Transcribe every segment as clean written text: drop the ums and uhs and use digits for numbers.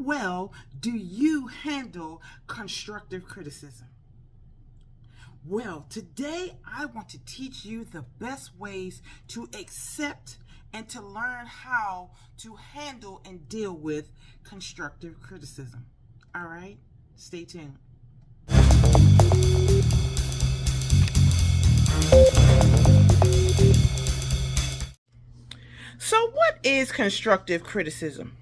well do you handle constructive criticism? Well, today I want to teach you the best ways to accept and to learn how to handle and deal with constructive criticism. All right, stay tuned. So, what is constructive criticism?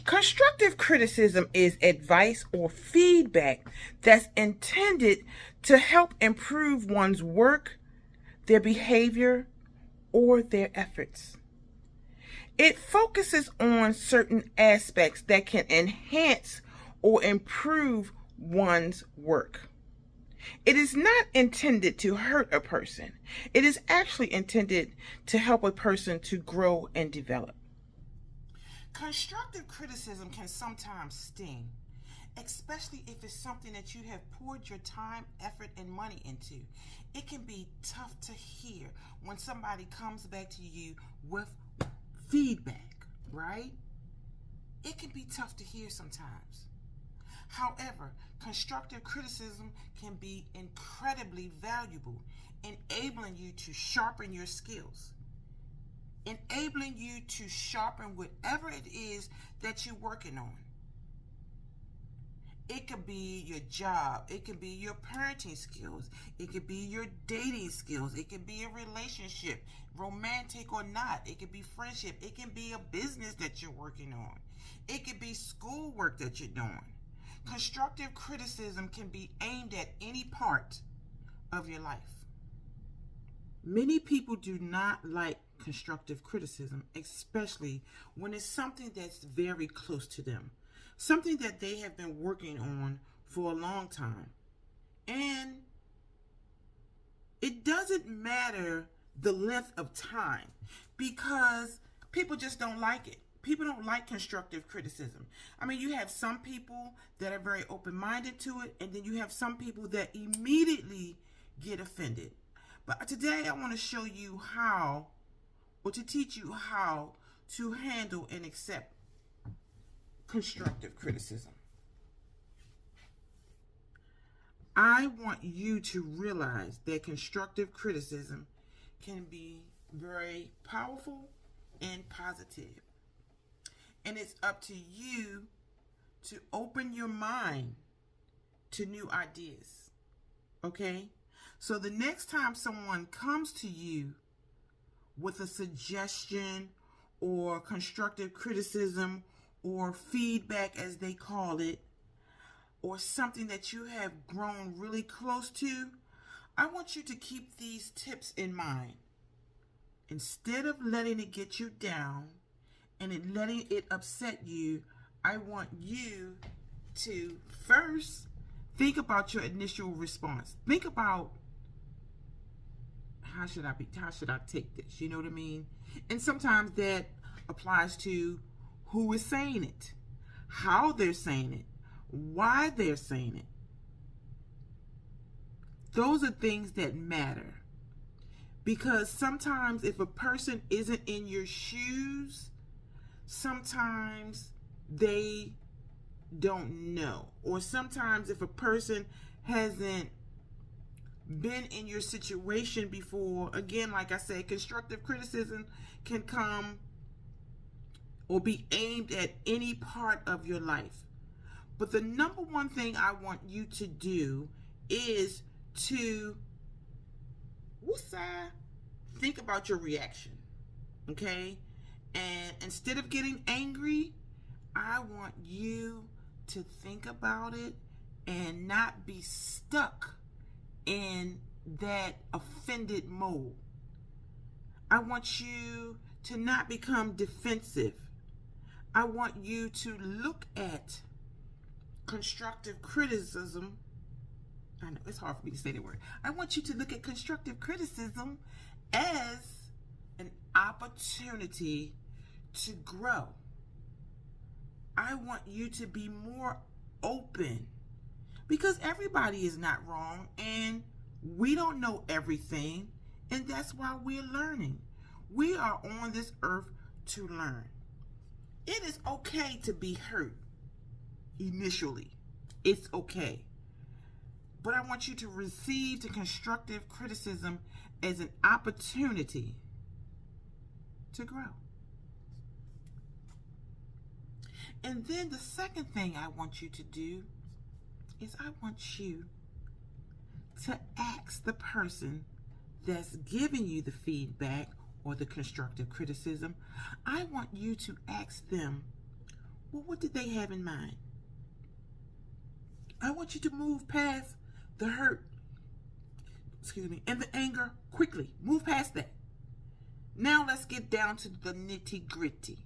Constructive criticism is advice or feedback that's intended to help improve one's work, their behavior, or their efforts. It focuses on certain aspects that can enhance or improve one's work. It is not intended to hurt a person. It is actually intended to help a person to grow and develop. Constructive criticism can sometimes sting, especially if it's something that you have poured your time, effort, and money into. It can be tough to hear when somebody comes back to you with feedback, right? It can be tough to hear sometimes. However, constructive criticism can be incredibly valuable, enabling you to sharpen your skills, enabling you to sharpen whatever it is that you're working on. It could be your job, it could be your parenting skills, it could be your dating skills, it could be a relationship, romantic or not, it could be friendship, it can be a business that you're working on, it could be schoolwork that you're doing. Constructive criticism can be aimed at any part of your life. Many people do not like constructive criticism, especially when it's something that's very close to them, something that they have been working on for a long time. And it doesn't matter the length of time because people just don't like it. People don't like constructive criticism. I mean, you have some people that are very open-minded to it, and then you have some people that immediately get offended. But today I want to show you how, or to teach you how to handle and accept constructive criticism. I want you to realize that constructive criticism can be very powerful and positive. And it's up to you to open your mind to new ideas. Okay? So the next time someone comes to you with a suggestion or constructive criticism or feedback, as they call it, or something that you have grown really close to, I want you to keep these tips in mind. Instead of letting it get you down and letting it upset you, I want you to first think about your initial response. Think about how should I take this? You know what I mean? And sometimes that applies to who is saying it, how they're saying it, why they're saying it. Those are things that matter. Because sometimes if a person isn't in your shoes, sometimes they don't know. Or sometimes if a person hasn't been in your situation before, again, like I said, constructive criticism can come or be aimed at any part of your life. But the number one thing I want you to do is to think about your reaction. Okay? And instead of getting angry, I want you to think about it and not be stuck in that offended mode. I want you to not become defensive. I want you to look at constructive criticism. I know it's hard for me to say that word. I want you to look at constructive criticism as an opportunity to grow. I want you to be more open because everybody is not wrong and we don't know everything, and that's why we're learning. We are on this earth to learn. It is okay to be hurt. initially. It's okay. But I want you to receive the constructive criticism as an opportunity to grow. And then the second thing I want you to do is I want you to ask the person that's giving you the feedback or the constructive criticism, I want you to ask them, well, what did they have in mind? I want you to move past the hurt, and the anger quickly. Move past that. Now let's get down to the nitty-gritty.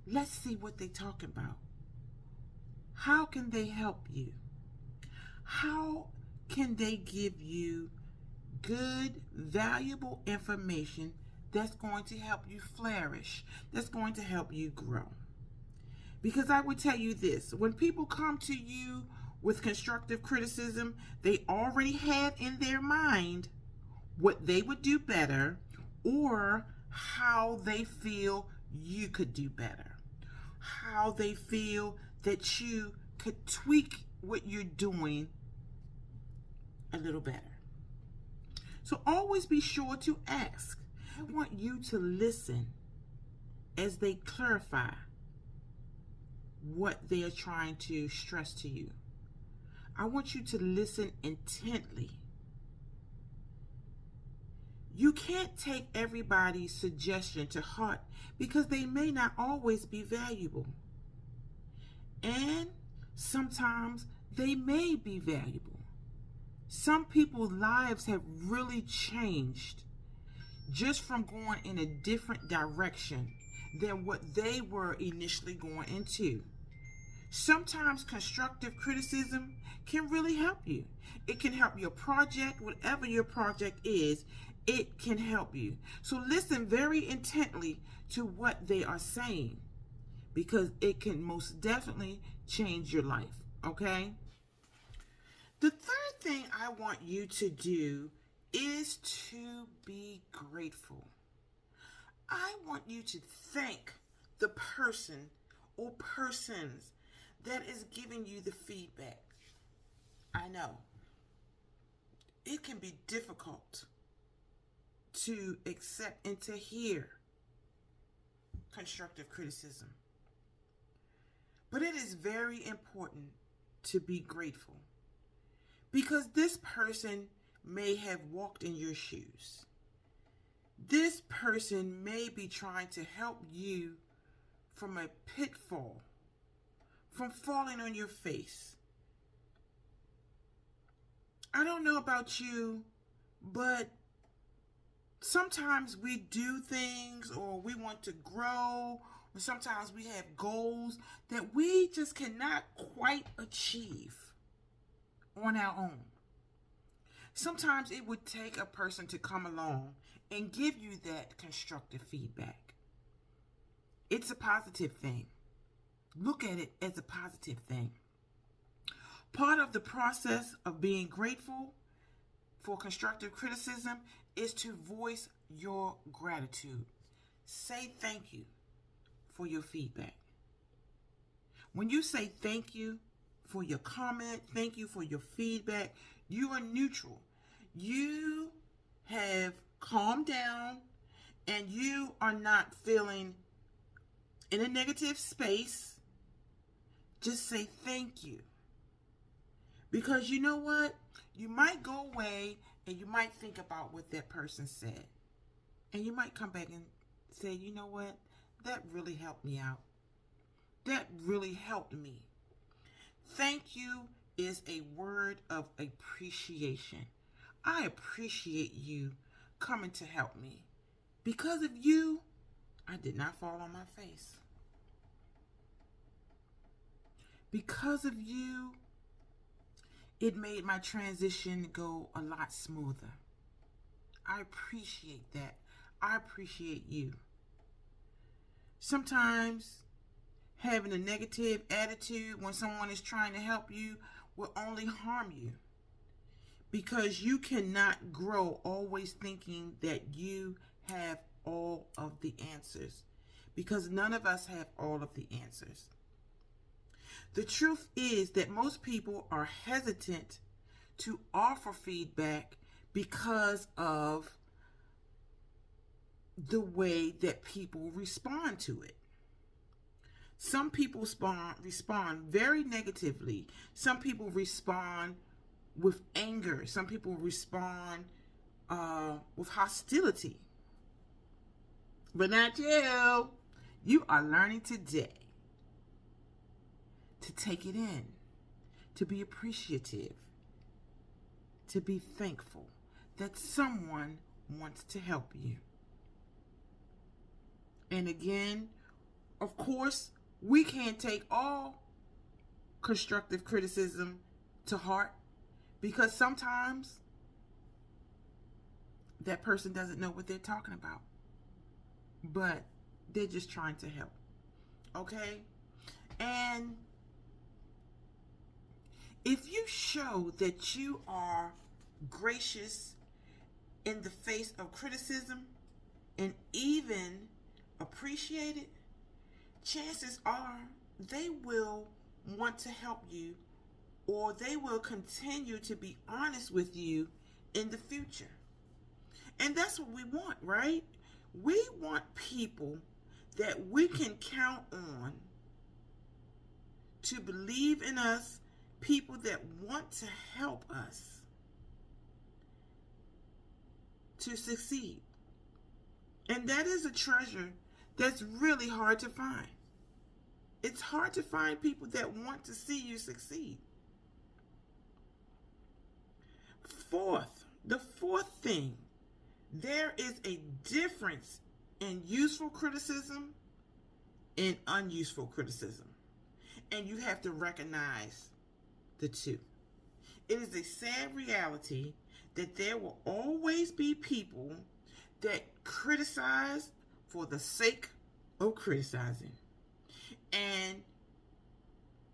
Let's see what they're talking about. How can they help you? How can they give you good, valuable information that's going to help you flourish, that's going to help you grow? Because I would tell you this, when people come to you with constructive criticism, they already have in their mind what they would do better or how they feel you could do better, how they feel that you could tweak what you're doing a little better. So always be sure to ask. I want you to listen as they clarify what they are trying to stress to you. I want you to listen intently. You can't take everybody's suggestion to heart because they may not always be valuable. And sometimes they may be valuable. Some people's lives have really changed just from going in a different direction than what they were initially going into. Sometimes constructive criticism can really help you. It can help your project, whatever your project is, it can help you. So listen very intently to what they are saying because it can most definitely change your life, okay? The third thing I want you to do is to be grateful. I want you to thank the person or persons that is giving you the feedback. I know it can be difficult to accept and to hear constructive criticism, but it is very important to be grateful because this person may have walked in your shoes. This person may be trying to help you from a pitfall, from falling on your face. I don't know about you, but sometimes we do things or we want to grow, or sometimes we have goals that we just cannot quite achieve on our own. Sometimes it would take a person to come along and give you that constructive feedback. It's a positive thing. Look at it as a positive thing. Part of the process of being grateful for constructive criticism is to voice your gratitude. Say thank you for your feedback. When you say thank you for your comment, thank you for your feedback, you are neutral. You have calmed down and you are not feeling in a negative space. Just say thank you. Because you know what? You might go away and you might think about what that person said. And you might come back and say, you know what? That really helped me out. That really helped me. Thank you is a word of appreciation. I appreciate you coming to help me. Because of you, I did not fall on my face. Because of you, it made my transition go a lot smoother. I appreciate that. I appreciate you. Sometimes having a negative attitude when someone is trying to help you will only harm you. Because you cannot grow always thinking that you have all of the answers. Because none of us have all of the answers. The truth is that most people are hesitant to offer feedback because of the way that people respond to it. Some people respond very negatively. Some people respond with anger. Some people respond with hostility. But not you. You are learning today to take it in, to be appreciative, to be thankful that someone wants to help you. And again, of course, we can't take all constructive criticism to heart, because sometimes that person doesn't know what they're talking about, but they're just trying to help. Okay? And if you show that you are gracious in the face of criticism and even appreciate it, chances are they will want to help you, or they will continue to be honest with you in the future. And that's what we want, right? We want people that we can count on to believe in us, people that want to help us to succeed. And that is a treasure that's really hard to find. It's hard to find people that want to see you succeed. The fourth thing, there is a difference in useful criticism and unuseful criticism. And you have to recognize the two. It is a sad reality that there will always be people that criticize for the sake of criticizing. And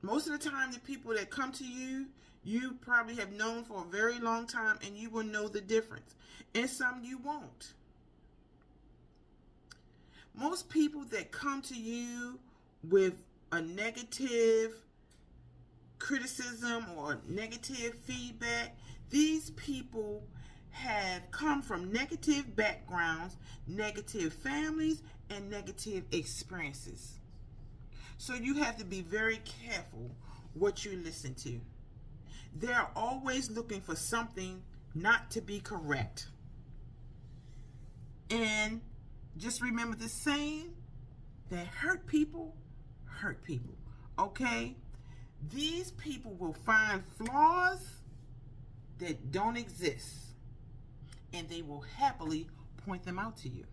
most of the time, the people that come to you, you probably have known for a very long time, and you will know the difference. And some you won't. Most people that come to you with a negative criticism or negative feedback, these people have come from negative backgrounds, negative families, and negative experiences. So you have to be very careful what you listen to. They're always looking for something not to be correct. And just remember the saying that hurt people, okay? These people will find flaws that don't exist, and they will happily point them out to you.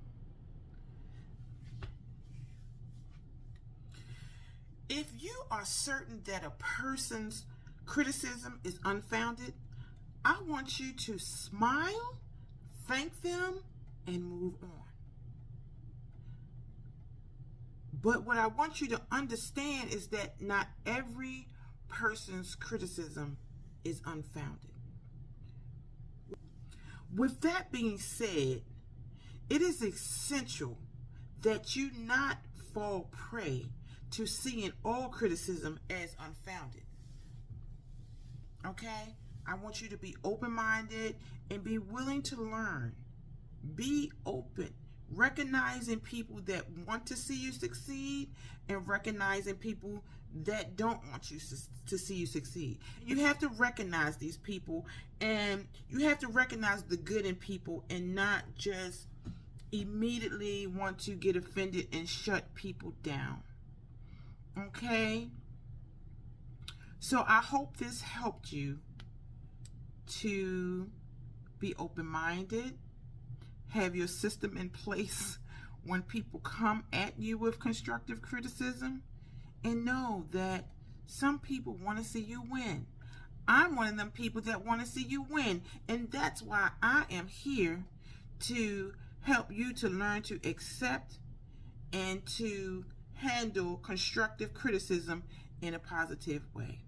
If you are certain that a person's criticism is unfounded, I want you to smile, thank them, and move on. But what I want you to understand is that not every person's criticism is unfounded. With that being said, it is essential that you not fall prey to seeing all criticism as unfounded. Okay? I want you to be open-minded and be willing to learn. Be open, recognizing people that want to see you succeed and recognizing people that don't want you to see you succeed. You have to recognize these people, and you have to recognize the good in people and not just immediately want to get offended and shut people down. Okay? So I hope this helped you to be open-minded, have your system in place when people come at you with constructive criticism, and know that some people want to see you win. I'm one of them people that want to see you win, and that's why I am here to help you to learn to accept and to handle constructive criticism in a positive way.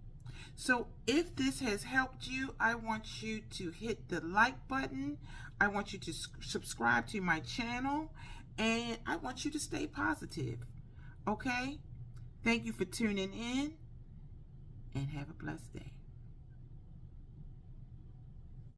So if this has helped you, I want you to hit the like button. I want you to subscribe to my channel, and I want you to stay positive. Okay? Thank you for tuning in, and have a blessed day.